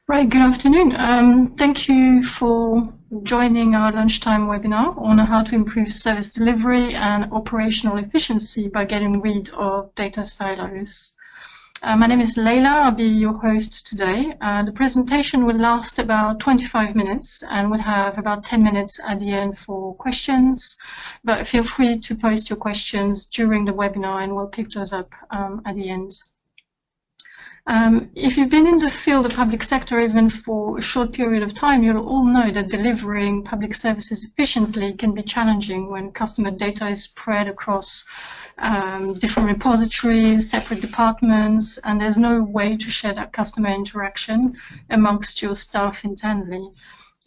Right, good afternoon. Thank you for joining our lunchtime webinar on how to improve service delivery and operational efficiency by getting rid of data silos. My name is Leila. I'll be your host today. The presentation will last about 25 minutes and we'll have about 10 minutes at the end for questions. But feel free to post your questions during the webinar and we'll pick those up at the end. If you've been in the field of public sector even for a short period of time, you'll all know that delivering public services efficiently can be challenging when customer data is spread across different repositories, separate departments, and there's no way to share that customer interaction amongst your staff internally.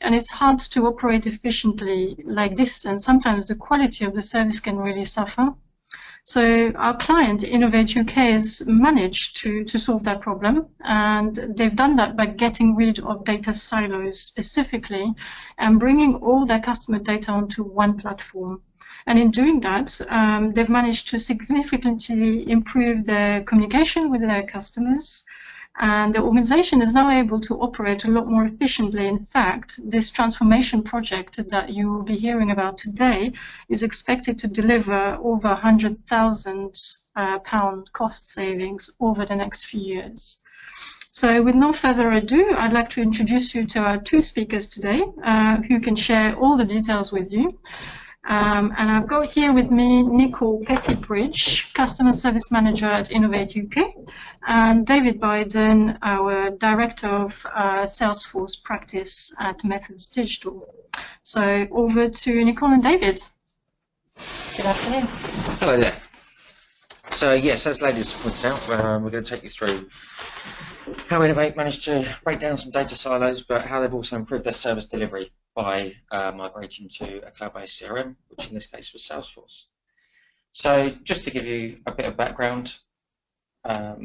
And it's hard to operate efficiently like this, and sometimes the quality of the service can really suffer. So our client, Innovate UK, has managed to solve that problem, and they've done that by getting rid of data silos specifically and bringing all their customer data onto one platform. And in doing that, they've managed to significantly improve their communication with their customers, and the organization is now able to operate a lot more efficiently. In fact, this transformation project that you will be hearing about today is expected to deliver over £100,000 cost savings over the next few years. So with no further ado, I'd like to introduce you to our two speakers today who can share all the details with you. And I've got here with me Nicole Pethy-Bridge, Customer Service Manager at Innovate UK, and David Biden, our Director of Salesforce Practice at Methods Digital. So over to Nicole and David. Good afternoon. Hello there. So yes, as ladies pointed out, we're going to take you through how Innovate managed to break down some data silos, but how they've also improved their service delivery by migrating to a cloud-based CRM, which in this case was Salesforce. So just to give you a bit of background, we're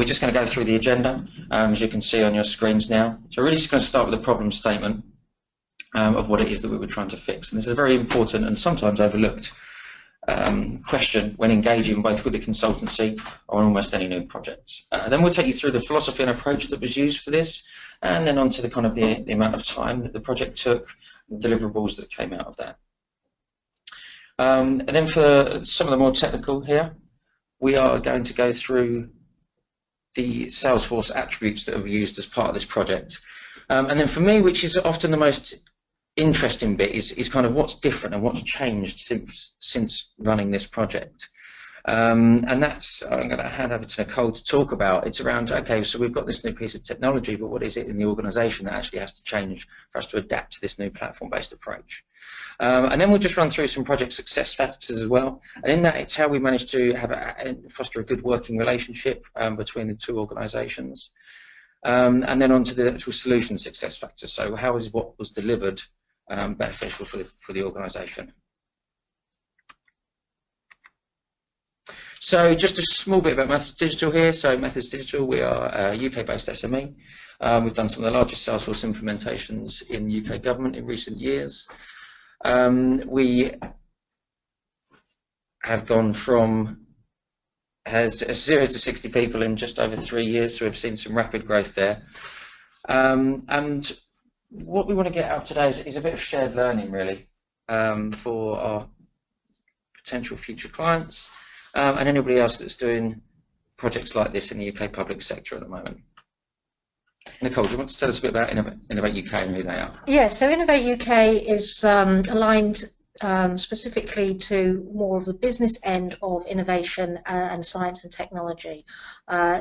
just going to go through the agenda, as you can see on your screens now. So we're really just going to start with a problem statement of what it is that we were trying to fix. And this is a very important and sometimes overlooked question when engaging both with the consultancy or on almost any new projects. Then we'll take you through the philosophy and approach that was used for this, and then on to the kind of the amount of time that the project took, the deliverables that came out of that. And then for some of the more technical here, we are going to go through the Salesforce attributes that were used as part of this project. And then for me, which is often the most interesting bit, is kind of what's different and what's changed since running this project. And that's, I'm going to hand over to Nicole to talk about. It's around, okay, so we've got this new piece of technology, but what is it in the organization that actually has to change for us to adapt to this new platform-based approach? And then we'll just run through some project success factors as well. And in that, it's how we managed to have foster a good working relationship between the two organizations. And then on to the actual solution success factors. So how is what was delivered beneficial for the organisation? So just a small bit about Methods Digital here. So Methods Digital, we are a UK-based SME. We've done some of the largest Salesforce implementations in the UK government in recent years. We have gone from 0 to 60 people in just over 3 years, so we've seen some rapid growth there. And what we want to get out of today is a bit of shared learning, really, for our potential future clients and anybody else that's doing projects like this in the UK public sector at the moment. Nicole, do you want to tell us a bit about Innovate UK and who they are? Yeah, so Innovate UK is aligned specifically to more of the business end of innovation and science and technology.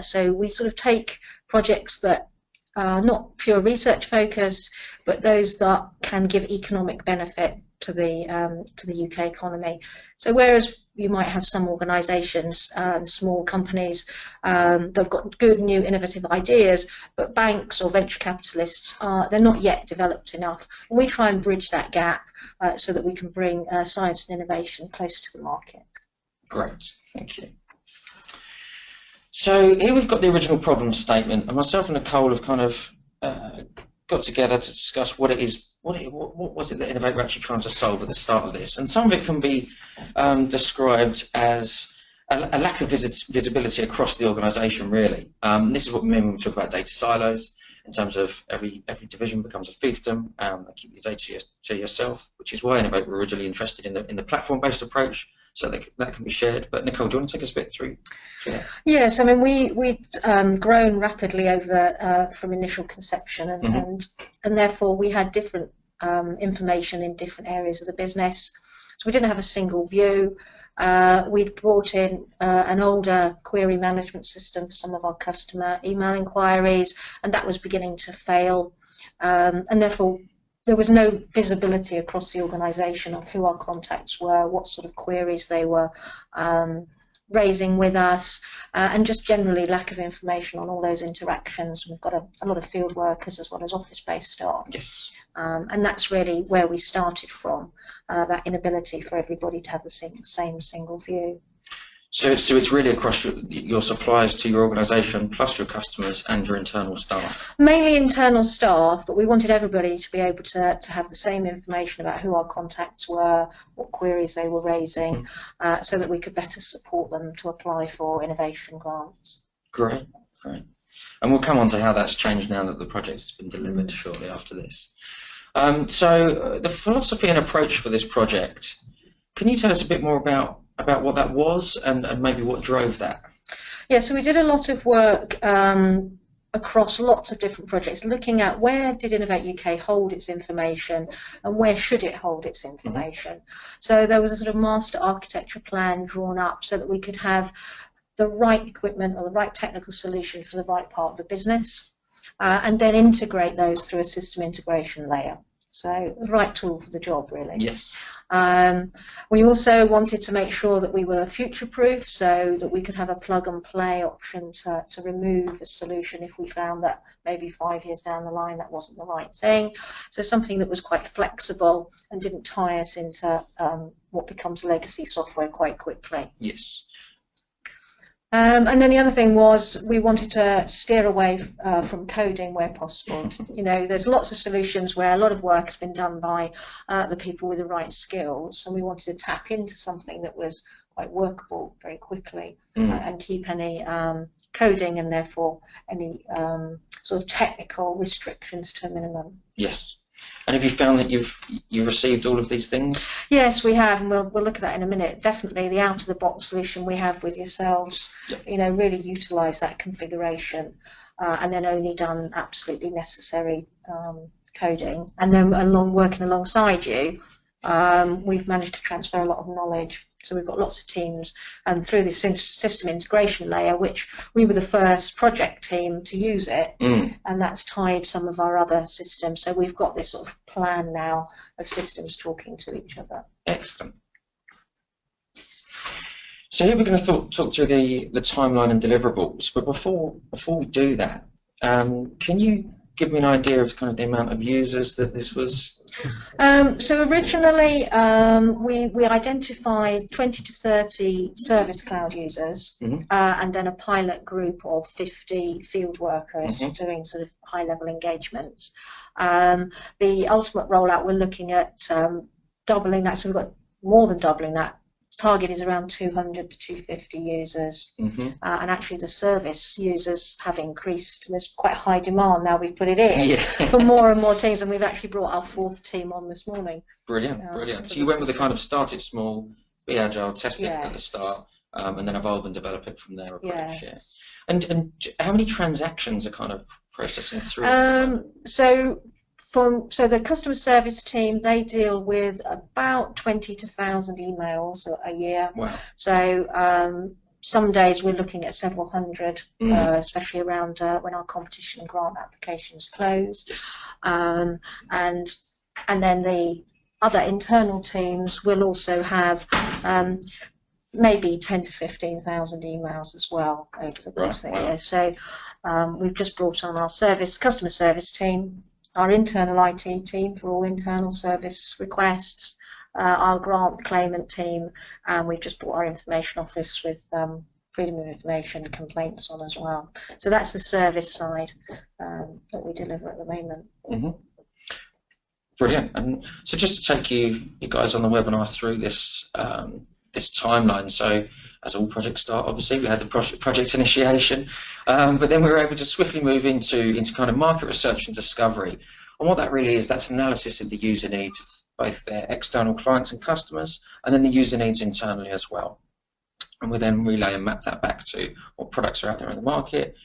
So we sort of take projects that are not pure research focused, but those that can give economic benefit to the UK economy. So whereas you might have some organisations, small companies, they've got good new innovative ideas, but banks or venture capitalists, they're not yet developed enough. And we try and bridge that gap so that we can bring science and innovation closer to the market. Great, thank you. So here we've got the original problem statement, and myself and Nicole have kind of got together to discuss what it is, what was it that Innovate were actually trying to solve at the start of this. And some of it can be described as a lack of visibility across the organisation, really. This is what we mean when we talk about data silos, in terms of every division becomes a fiefdom, and keep your data to yourself, which is why Innovate were originally interested in the platform-based approach, so that can be shared. But Nicole, do you want to take us a bit through that? Yes, I mean we'd grown rapidly over from initial conception, and therefore we had different information in different areas of the business. So we didn't have a single view. We'd brought in an older query management system for some of our customer email inquiries, and that was beginning to fail. And therefore, there was no visibility across the organisation of who our contacts were, what sort of queries they were raising with us, and just generally lack of information on all those interactions. We've got a lot of field workers as well as office-based staff. Yes. And that's really where we started from, that inability for everybody to have the same single view. So it's really across your suppliers to your organisation, plus your customers and your internal staff? Mainly internal staff, but we wanted everybody to be able to have the same information about who our contacts were, what queries they were raising, so that we could better support them to apply for innovation grants. Great. And we'll come on to how that's changed now that the project has been delivered shortly after this. So the philosophy and approach for this project, can you tell us a bit more about what that was and maybe what drove that? Yeah, so we did a lot of work across lots of different projects, looking at where did Innovate UK hold its information and where should it hold its information. So there was a sort of master architecture plan drawn up so that we could have the right equipment or the right technical solution for the right part of the business, and then integrate those through a system integration layer. So the right tool for the job, really. Yes. We also wanted to make sure that we were future-proof, so that we could have a plug-and-play option to remove a solution if we found that maybe 5 years down the line that wasn't the right thing. So something that was quite flexible and didn't tie us into what becomes legacy software quite quickly. Yes. And then the other thing was we wanted to steer away from coding where possible. You know, there's lots of solutions where a lot of work has been done by the people with the right skills, and we wanted to tap into something that was quite workable very quickly and keep any coding and therefore any sort of technical restrictions to a minimum. Yes. And have you found that you've received all of these things? Yes, we have, and we'll look at that in a minute. Definitely, the out-of-the-box solution we have with yourselves, you know, really utilise that configuration, and then only done absolutely necessary coding. And then working alongside you, we've managed to transfer a lot of knowledge. So we've got lots of teams, and through this system integration layer, which we were the first project team to use it, and that's tied some of our other systems. So we've got this sort of plan now of systems talking to each other. Excellent. So here we're going to talk through the timeline and deliverables. But before we do that, can you give me an idea of kind of the amount of users that this was? So originally we identified 20 to 30 Service Cloud users, and then a pilot group of 50 field workers doing sort of high-level engagements. The ultimate rollout, we're looking at doubling that, so we've got more than doubling that. Target is around 200 to 250 users, and actually the service users have increased. There's quite high demand now. We've put it in for more and more teams, and we've actually brought our 4th team on this morning. Brilliant. So you went with the kind of start it small, be agile, test it at the start, and then evolve and develop it from there approach. Yes. And how many transactions are kind of processing through? So the customer service team, they deal with about 20 to 1,000 emails a year. Wow. So some days we're looking at several hundred, especially around when our competition and grant applications close. Yes. And then the other internal teams will also have maybe 10 to 15,000 emails as well over the course of the year. So we've just brought on our customer service team, our internal IT team for all internal service requests, our grant claimant team, and we've just brought our information office with freedom of information complaints on as well. So that's the service side that we deliver at the moment. Brilliant. And so just to take you guys on the webinar through this this timeline. So as all projects start, obviously we had the project initiation, but then we were able to swiftly move into kind of market research and discovery. And what that really is, that's analysis of the user needs of both their external clients and customers, and then the user needs internally as well. And we then relay and map that back to what products are out there in the market.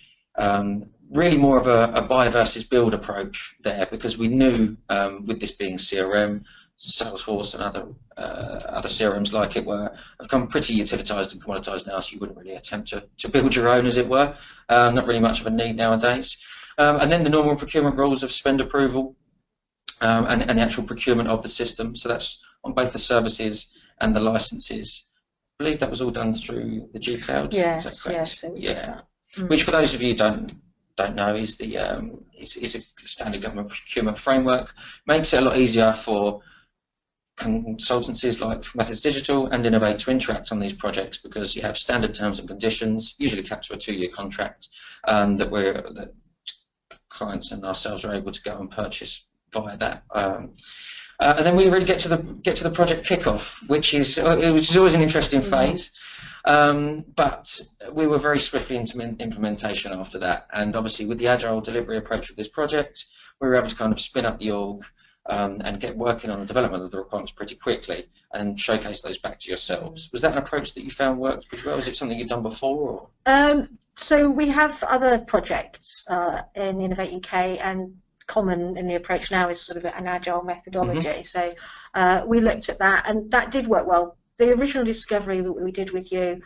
Really more of a buy versus build approach there, because we knew with this being CRM, Salesforce and other CRMs like it have become pretty utilitized and commoditized now, so you wouldn't really attempt to build your own, as it were. Not really much of a need nowadays. And then the normal procurement rules of spend approval and the actual procurement of the system. So that's on both the services and the licenses. I believe that was all done through the G Cloud. Yes, is that correct? yes. So yeah. Which, for those of you who don't know, is the is a standard government procurement framework. Makes it a lot easier for consultancies like Methods Digital and Innovate to interact on these projects, because you have standard terms and conditions, usually capped to a 2-year contract, that clients and ourselves are able to go and purchase via that. And then we really get to the project kickoff, which is always an interesting phase. But we were very swiftly into implementation after that, and obviously with the agile delivery approach of this project, we were able to kind of spin up the org and get working on the development of the requirements pretty quickly and showcase those back to yourselves. Was that an approach that you found worked pretty well? Was it something you'd done before? Or? So we have other projects in Innovate UK, and common in the approach now is sort of an agile methodology. So we looked at that, and that did work well. The original discovery that we did with you,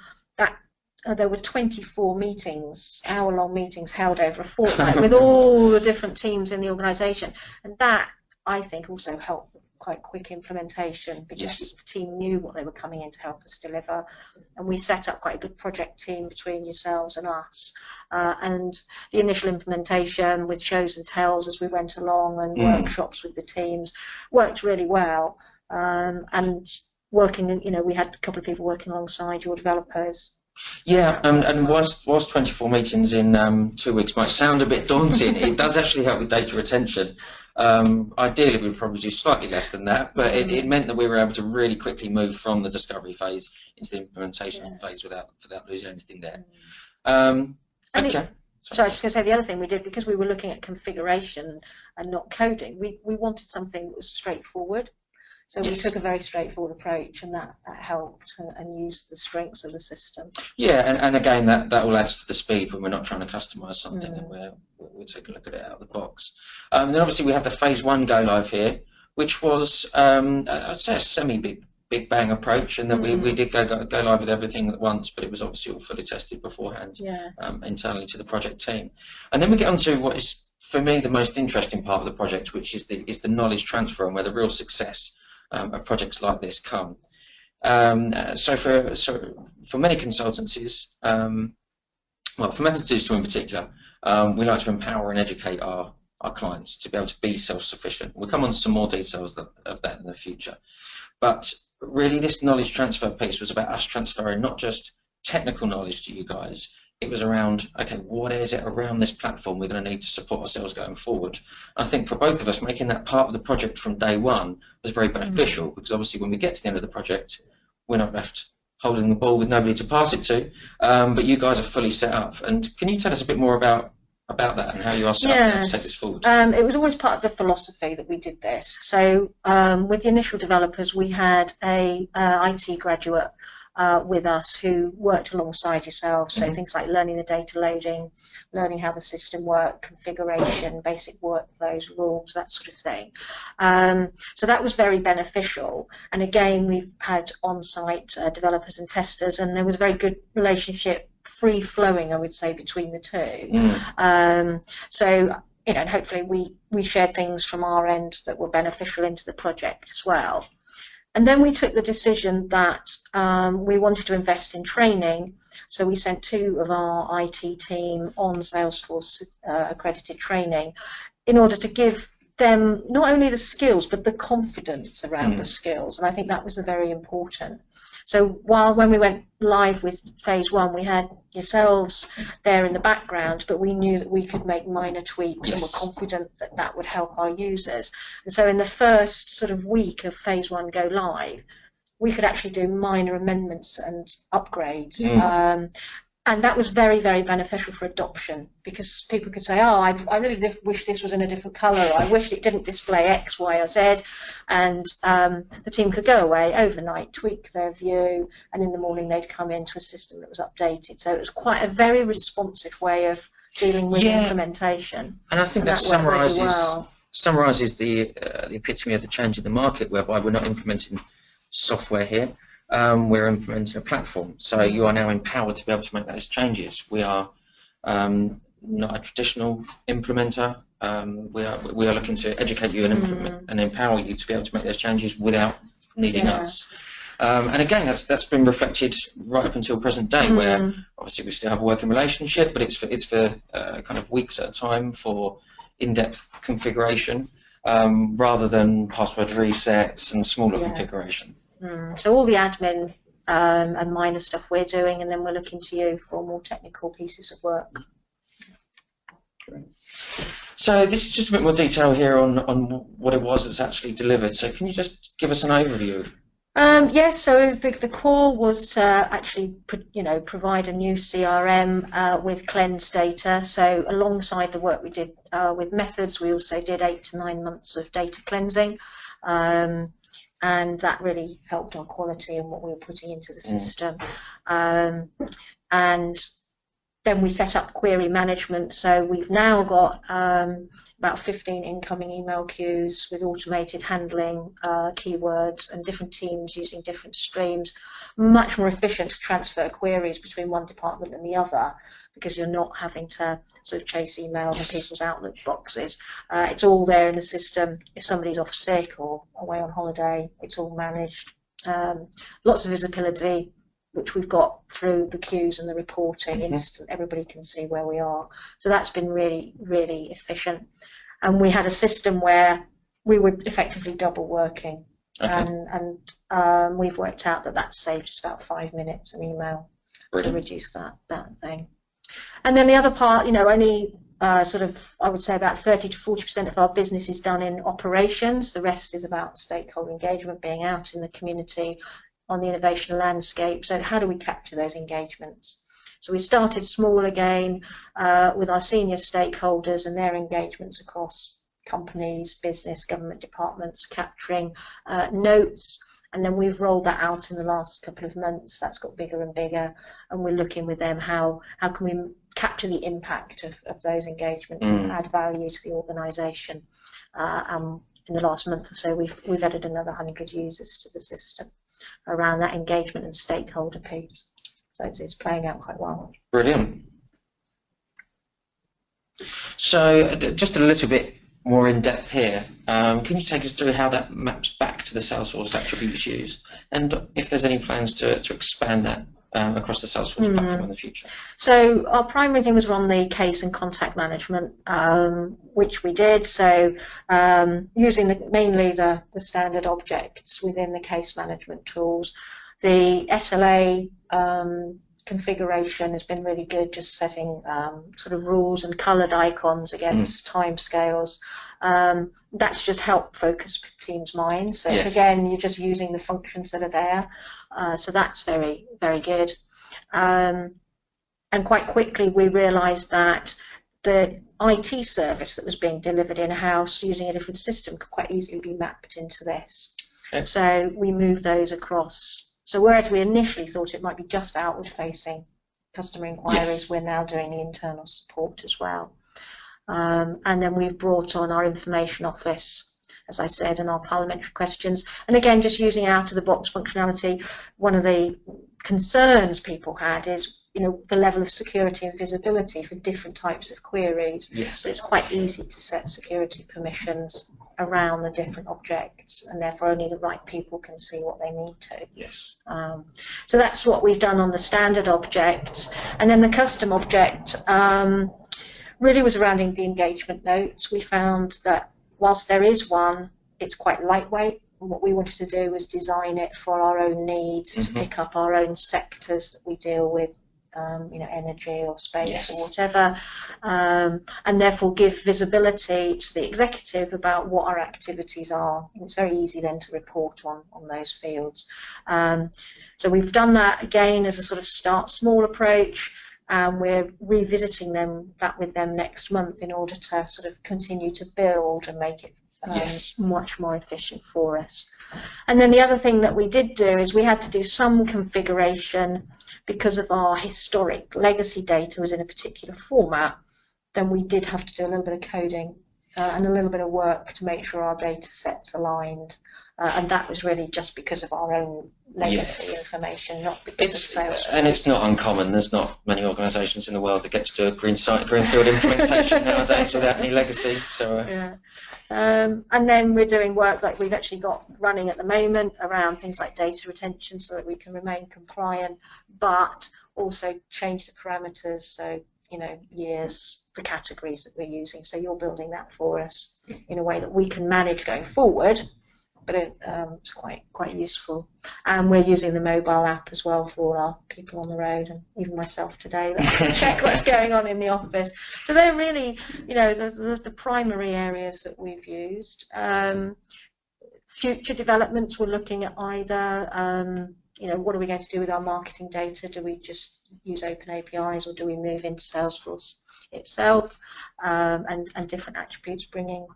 there were 24 meetings, hour-long meetings held over a fortnight with all the different teams in the organisation, and that, I think, also helped with quite quick implementation, because the team knew what they were coming in to help us deliver, and we set up quite a good project team between yourselves and us, and the initial implementation with shows and tells as we went along, and workshops with the teams worked really well, and working, we had a couple of people working alongside your developers. Yeah, and whilst 24 meetings in 2 weeks might sound a bit daunting, it does actually help with data retention. Ideally, we'd probably do slightly less than that, but it meant that we were able to really quickly move from the discovery phase into the implementation phase without losing anything there. Okay. So I was just going to say, the other thing we did, because we were looking at configuration and not coding, we wanted something that was straightforward. So we took a very straightforward approach, and that helped, and used the strengths of the system. Yeah, and again, that all adds to the speed when we're not trying to customise something, and we'll take a look at it out of the box. Then obviously we have the phase 1 go live here, which was I'd say a semi-big bang approach, and that we did go live with everything at once, but it was obviously all fully tested beforehand internally to the project team. And then we get on to what is, for me, the most interesting part of the project, which is the knowledge transfer, and where the real success of projects like this come. So for many consultancies, well, for Methods Digital in particular, we like to empower and educate our clients to be able to be self-sufficient. We'll come on to some more details of that in the future. But really, this knowledge transfer piece was about us transferring not just technical knowledge to you guys. It was around, okay, what is it around this platform we're going to need to support ourselves going forward? I think for both of us, making that part of the project from day one was very beneficial, because obviously when we get to the end of the project, we're not left holding the ball with nobody to pass it to, but you guys are fully set up. And can you tell us a bit more about that and how you are set up to take this forward? It was always part of the philosophy that we did this. So with the initial developers, we had a IT graduate with us who worked alongside yourselves, so things like learning the data loading, learning how the system worked, configuration, basic workflows, rules, that sort of thing. So that was very beneficial, and again we've had on-site developers and testers, and there was a very good relationship, free-flowing, I would say, between the two. So and hopefully we shared things from our end that were beneficial into the project as well. And then we took the decision that we wanted to invest in training, so we sent 2 of our IT team on Salesforce accredited training in order to give them not only the skills but the confidence around the skills, and I think that was very important. So when we went live with phase 1, we had yourselves there in the background, but we knew that we could make minor tweaks and were confident that that would help our users. And so in the first sort of week of phase 1 go live, we could actually do minor amendments and upgrades. And that was very, very beneficial for adoption, because people could say, oh, I really wish this was in a different colour, I wish it didn't display X, Y, or Z, and the team could go away overnight, tweak their view, and in the morning they'd come into a system that was updated. So it was quite a very responsive way of dealing with implementation. And I think that summarises the epitome of the change in the market, whereby we're not implementing software here. We're implementing a platform, so you are now empowered to be able to make those changes. We are not a traditional implementer. We are looking to educate you and implement and empower you to be able to make those changes without needing us. And again, that's been reflected right up until present day, where obviously we still have a working relationship, but it's for kind of weeks at a time for in-depth configuration, rather than password resets and smaller configuration. So all the admin and minor stuff we're doing, and then we're looking to you for more technical pieces of work. Great. So this is just a bit more detail here on what it was that's actually delivered. So can you just give us an overview? Yes, so the core was to actually provide a new CRM with cleansed data. So alongside the work we did with methods, we also did 8 to 9 months of data cleansing. And that really helped our quality and what we were putting into the system. And then we set up query management. So we've now got about 15 incoming email queues with automated handling, keywords, and different teams using different streams. Much more efficient to transfer queries between one department and the other, because you're not having to sort of chase emails in people's Outlook boxes. It's all there in the system. If somebody's off sick or away on holiday, it's all managed. Lots of visibility, which we've got through the queues and the reporting. Instant, everybody can see where we are. So that's been really, really efficient. And we had a system where we were effectively double working. And we've worked out that that's saved us about 5 minutes an email to reduce that thing. And then the other part, only sort of, I would say about 30 to 40% of our business is done in operations. The rest is about stakeholder engagement, being out in the community, on the innovation landscape. So how do we capture those engagements? So we started small again with our senior stakeholders and their engagements across companies, business, government departments, capturing notes. And then we've rolled that out in the last couple of months. That's got bigger and bigger, and we're looking with them how can we capture the impact of those engagements and add value to the organisation. In the last month or so, we've added another 100 users to the system around that engagement and stakeholder piece. So it's playing out quite well. Brilliant. So just a little bit more in depth here. Can you take us through how that maps back to the Salesforce attributes used, and if there's any plans to expand that across the Salesforce platform in the future? So our primary thing was run the case and contact management, which we did. So using mainly the standard objects within the case management tools. The SLA configuration has been really good, just setting sort of rules and coloured icons against timescales. That's just helped focus teams' minds. So again, you're just using the functions that are there. So that's very, very good. And quite quickly we realised that the IT service that was being delivered in-house using a different system could quite easily be mapped into this. So we moved those across. So whereas we initially thought it might be just outward-facing customer inquiries, we're now doing the internal support as well. And then we've brought on our information office, as I said, and our parliamentary questions. And again, just using out-of-the-box functionality. One of the concerns people had is, the level of security and visibility for different types of queries. But it's quite easy to set security permissions around the different objects, and therefore only the right people can see what they need to. So that's what we've done on the standard object. And then the custom object really was around the engagement notes. We found that whilst there is one, it's quite lightweight. And what we wanted to do was design it for our own needs, to pick up our own sectors that we deal with energy or space or whatever, and therefore give visibility to the executive about what our activities are. And it's very easy then to report on those fields. So we've done that again as a sort of start small approach, and we're revisiting that with them next month in order to sort of continue to build and make it much more efficient for us. And then the other thing that we did do is we had to do some configuration because of our historic legacy data was in a particular format. Then we did have to do a little bit of coding and a little bit of work to make sure our data sets aligned. And that was really just because of our own legacy information, not because of Salesforce. And it's not uncommon. There's not many organisations in the world that get to do a greenfield implementation nowadays without any legacy. So and then we're doing work like we've actually got running at the moment around things like data retention so that we can remain compliant, but also change the parameters. So years, the categories that we're using. So you're building that for us in a way that we can manage going forward. But it's quite useful, and we're using the mobile app as well for all our people on the road, and even myself today. Let's check what's going on in the office. So they're really, there's the primary areas that we've used. Future developments, we're looking at either, what are we going to do with our marketing data? Do we just use open APIs, or do we move into Salesforce itself, and different attributes bringing.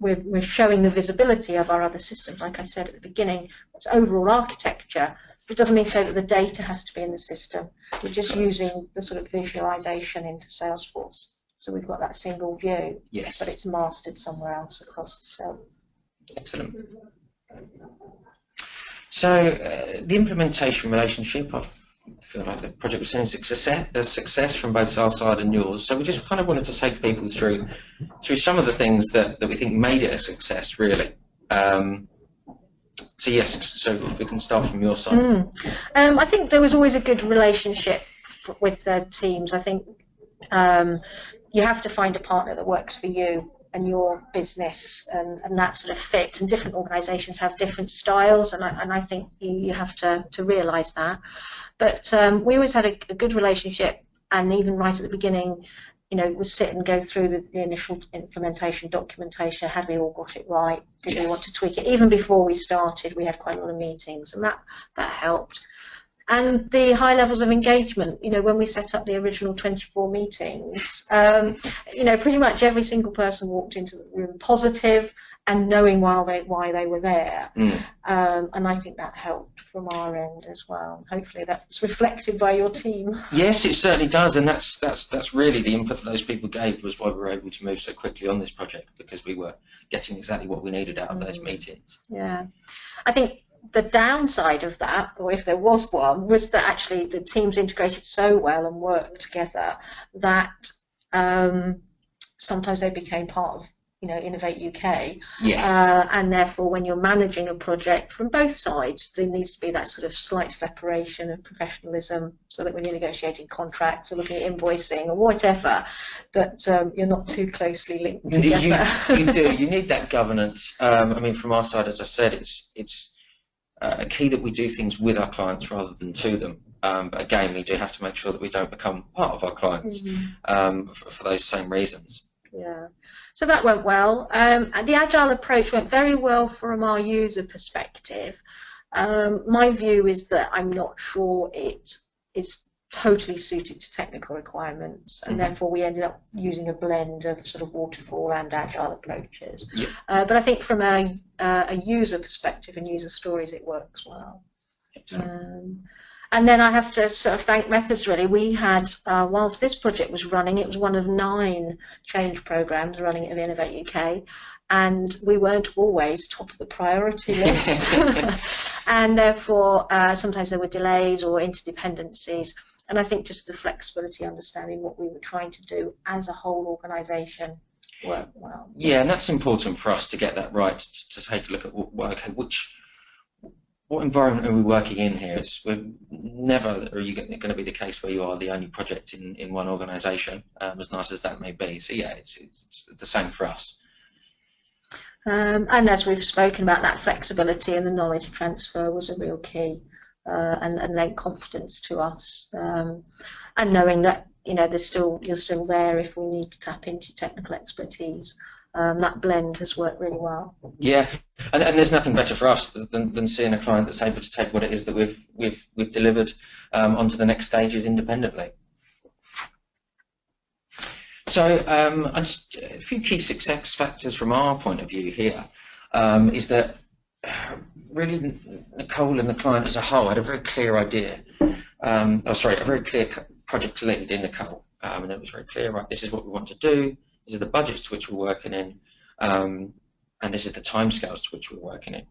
We're showing the visibility of our other systems, like I said at the beginning. It's overall architecture, but it doesn't mean so that the data has to be in the system. We're just using the sort of visualization into Salesforce. So we've got that single view, but it's mastered somewhere else across the cell. Excellent. So the implementation relationship, I feel like the project was seen as a success from both our side and yours. So we just kind of wanted to take people through some of the things that we think made it a success, really. So if we can start from your side. I think there was always a good relationship with the teams. I think you have to find a partner that works for you and your business, and that sort of fit. And different organisations have different styles, and I think you have to realise that. But we always had a good relationship, and even right at the beginning, we'd sit and go through the initial implementation documentation. Had we all got it right? Did we want to tweak it? Even before we started, we had quite a lot of meetings, and that helped. And the high levels of engagement, when we set up the original 24 meetings, pretty much every single person walked into the room positive and knowing why they were there. And I think that helped from our end as well. Hopefully that's reflected by your team. Yes, it certainly does, and that's really the input that those people gave was why we were able to move so quickly on this project, because we were getting exactly what we needed out of those meetings. Yeah, I think the downside of that, or if there was one, was that actually the teams integrated so well and worked together that sometimes they became part of Innovate UK. And therefore when you're managing a project from both sides, there needs to be that sort of slight separation of professionalism, so that when you're negotiating contracts or looking at invoicing or whatever, that you're not too closely linked together. You do. You need that governance. I mean, from our side, as I said, it's key that we do things with our clients rather than to them. But again, we do have to make sure that we don't become part of our clients for those same reasons. Yeah, so that went well. The agile approach went very well from our user perspective. My view is that I'm not sure it is totally suited to technical requirements, and therefore we ended up using a blend of sort of waterfall and agile approaches. But I think from a user perspective and user stories, it works well. And then I have to sort of thank Methods, really. We had, whilst this project was running, it was one of 9 change programs running at Innovate UK, and we weren't always top of the priority list. And therefore, sometimes there were delays or interdependencies. And I think just the flexibility, understanding what we were trying to do as a whole organisation worked well. Yeah, and that's important for us to get that right, to take a look at, what environment are we working in here? We're never are you going to be the case where you are the only project in one organisation, as nice as that may be. So yeah, it's the same for us. And as we've spoken about, that flexibility and the knowledge transfer was a real key. and lent confidence to us, and knowing that you're still there if we need to tap into technical expertise. That blend has worked really well. Yeah, and there's nothing better for us than seeing a client that's able to take what it is that we've delivered onto the next stages independently. So a few key success factors from our point of view here is that really Nicole and the client as a whole had a very clear idea. A very clear project lead in Nicole, and it was very clear, right, this is what we want to do, these are the budgets to which we're working in, and this is the timescales to which we're working in.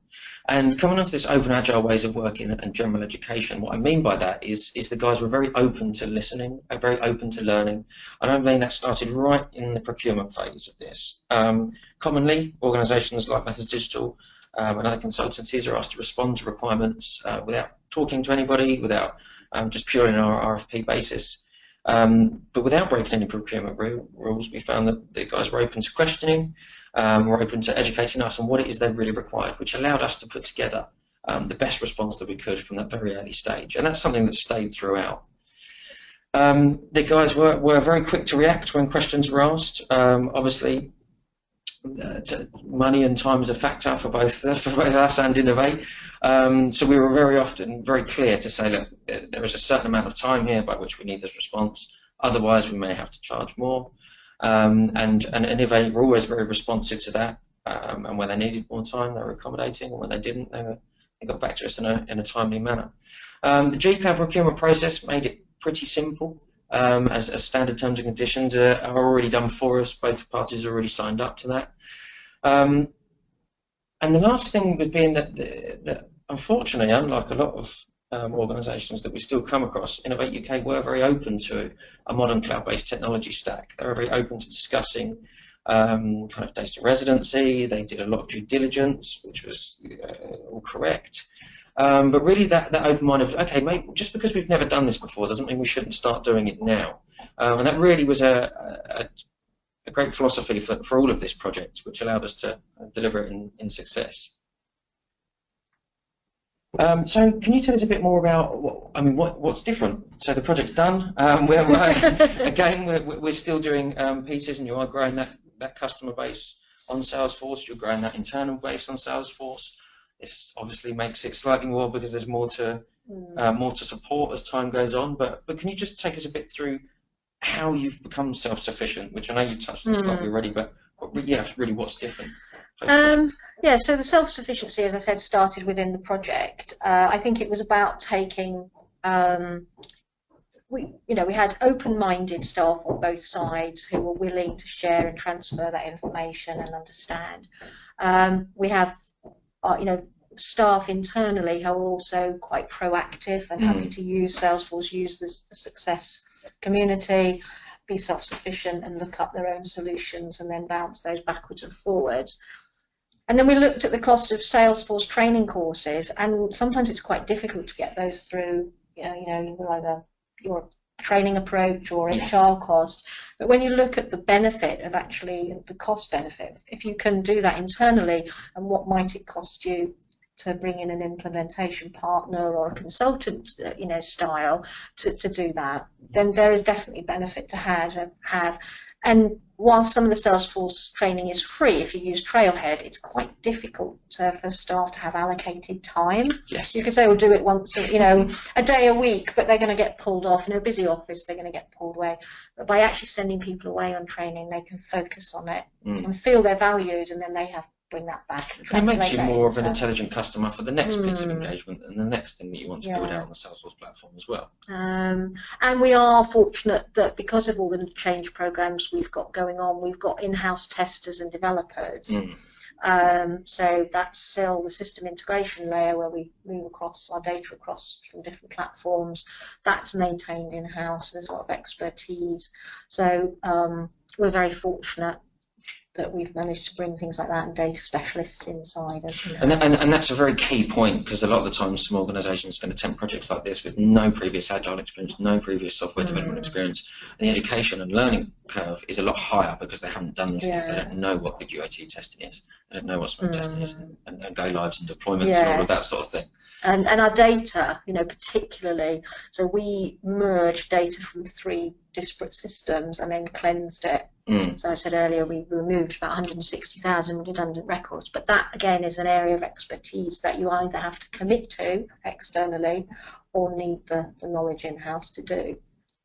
And coming onto this open agile ways of working and general education, what I mean by that is the guys were very open to listening, very open to learning. And I mean that started right in the procurement phase of this. Commonly, organisations like Methods Digital and other consultancies are asked to respond to requirements without talking to anybody, without just purely on our RFP basis. But without breaking any procurement rules, we found that the guys were open to questioning, were open to educating us on what it is they really required, which allowed us to put together the best response that we could from that very early stage. And that's something that stayed throughout. The guys were very quick to react when questions were asked. Obviously, money and time is a factor for both us and Innovate. So we were very often very clear to say, look, there is a certain amount of time here by which we need this response. Otherwise, we may have to charge more. And Innovate were always very responsive to that. And when they needed more time, they were accommodating. And when they didn't, they got back to us in a timely manner. The GCAP procurement process made it pretty simple. As standard terms and conditions are already done for us. Both parties are already signed up to that. And the last thing would be that unfortunately, unlike a lot of organisations that we still come across, Innovate UK were very open to a modern cloud-based technology stack. They were very open to discussing kind of data residency. They did a lot of due diligence, which was all correct. But really that open mind of, okay, maybe just because we've never done this before doesn't mean we shouldn't start doing it now. And that really was a great philosophy for all of this project, which allowed us to deliver it in success. So can you tell us a bit more about what's different? So the project's done. We're still doing pieces, and you are growing that customer base on Salesforce. You're growing that internal base on Salesforce. This obviously makes it slightly more because there's more to support as time goes on. But can you just take us a bit through how you've become self-sufficient, which I know you've touched on slightly already, but really what's different? Yeah, so the self-sufficiency, as I said, started within the project. I think it was about taking, we had open-minded staff on both sides who were willing to share and transfer that information and understand. We have staff internally who are also quite proactive and happy to use Salesforce, use the success community, be self-sufficient and look up their own solutions and then bounce those backwards and forwards. And then we looked at the cost of Salesforce training courses, and sometimes it's quite difficult to get those through, either your training approach or HR cost. But when you look at the benefit of actually the cost benefit, if you can do that internally, and what might it cost you to bring in an implementation partner or a consultant, style to do that, then there is definitely benefit to have. And while some of the Salesforce training is free, if you use Trailhead, it's quite difficult for staff to have allocated time. Yes. You could say, we'll do it once, a day a week, but they're going to get pulled off. In a busy office, they're going to get pulled away. But by actually sending people away on training, they can focus on it and feel they're valued, and then they have bring that back and translate. It makes you more of an intelligent customer for the next piece of engagement and the next thing that you want to build out on the Salesforce platform as well. And we are fortunate that because of all the change programs we've got going on, we've got in-house testers and developers. So that's still the system integration layer where we move across our data across from different platforms. That's maintained in-house. There's a lot of expertise. So we're very fortunate. that we've managed to bring things like that and data specialists inside. And that's a very key point, because a lot of the time some organisations are going to attempt projects like this with no previous agile experience, no previous software development experience, and the education and learning curve is a lot higher because they haven't done these things. They don't know what good UAT testing is, they don't know what smoke testing is, and go lives and deployments and all of that sort of thing. And our data, particularly, so we merged data from 3 disparate systems and then cleansed it. So I said earlier, we removed about 160,000 redundant records, but that again is an area of expertise that you either have to commit to externally or need the knowledge in-house to do.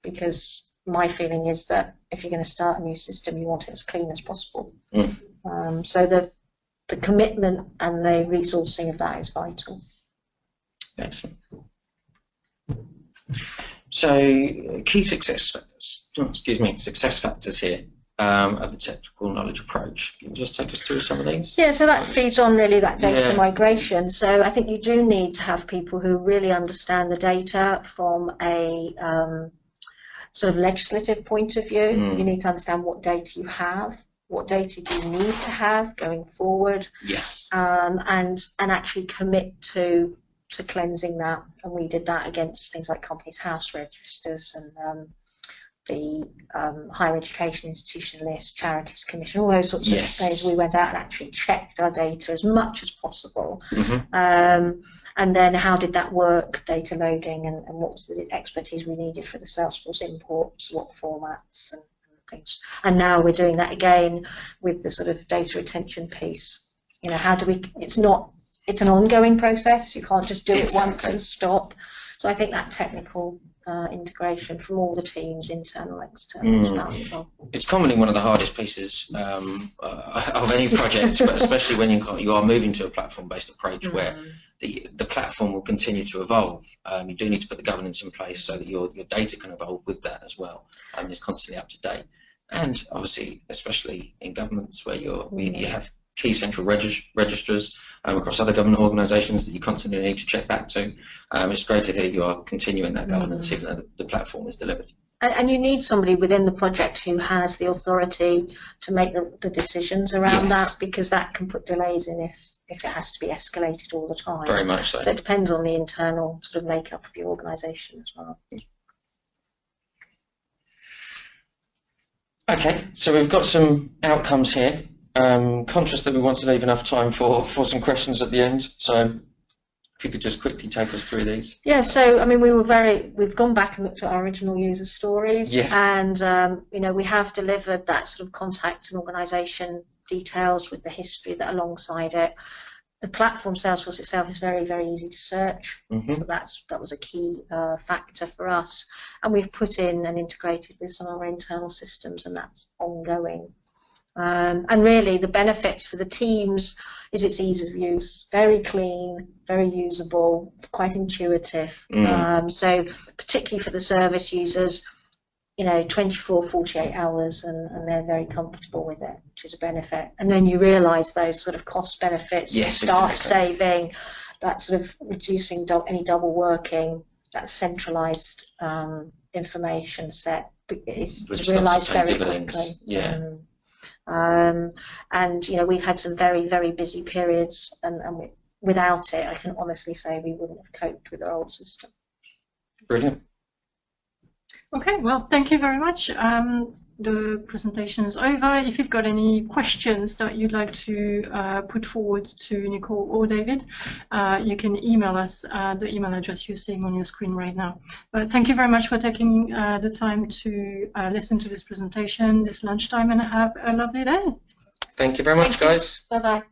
Because my feeling is that if you're going to start a new system, you want it as clean as possible. So the commitment and the resourcing of that is vital. Excellent. So key success factors here of the technical knowledge approach. Can you just take us through some of these? Yeah, so that feeds on really that data migration. So I think you do need to have people who really understand the data from a sort of legislative point of view. You need to understand what data you have, what data do you need to have going forward, and actually commit to cleansing that. And we did that against things like Companies House registers and the Higher Education Institution List, Charities Commission, all those sorts of things. We went out and actually checked our data as much as possible. And then how did that work, data loading, and what was the expertise we needed for the Salesforce imports, what formats and things. And now we're doing that again with the sort of data retention piece. How do we, it's an ongoing process, you can't just do it once and stop. So I think that technical integration from all the teams, internal, external, is valuable. It's commonly one of the hardest pieces of any project, but especially when you are moving to a platform-based approach where the platform will continue to evolve. You do need to put the governance in place so that your data can evolve with that as well. It's constantly up to date. And obviously, especially in governments where you have key central registers across other government organisations that you constantly need to check back to. It's great to hear you are continuing that governance even though the platform is delivered. And you need somebody within the project who has the authority to make the decisions around that, because that can put delays in if it has to be escalated all the time. Very much so. So it depends on the internal sort of makeup of your organisation as well. Okay, so we've got some outcomes here. Conscious that we want to leave enough time for some questions at the end, so if you could just quickly take us through these. Yeah, so I mean, we've gone back and looked at our original user stories, and we have delivered that sort of contact and organisation details with the history that alongside it. The platform Salesforce itself is very, very easy to search, so that was a key factor for us, and we've put in and integrated with some of our internal systems, and that's ongoing. And really the benefits for the teams is its ease of use, very clean, very usable, quite intuitive. So particularly for the service users, 24, 48 hours and they're very comfortable with it, which is a benefit. And then you realise those sort of cost benefits, staff saving, that sort of reducing any double working, that centralised information set is realised very quickly. And we've had some very, very busy periods, and without it, I can honestly say we wouldn't have coped with our old system. Brilliant. Okay, well, thank you very much. The presentation is over. If you've got any questions that you'd like to put forward to Nicole or David, you can email us at the email address you're seeing on your screen right now. But thank you very much for taking the time to listen to this presentation this lunchtime, and have a lovely day. Thank you very much, guys. Bye-bye.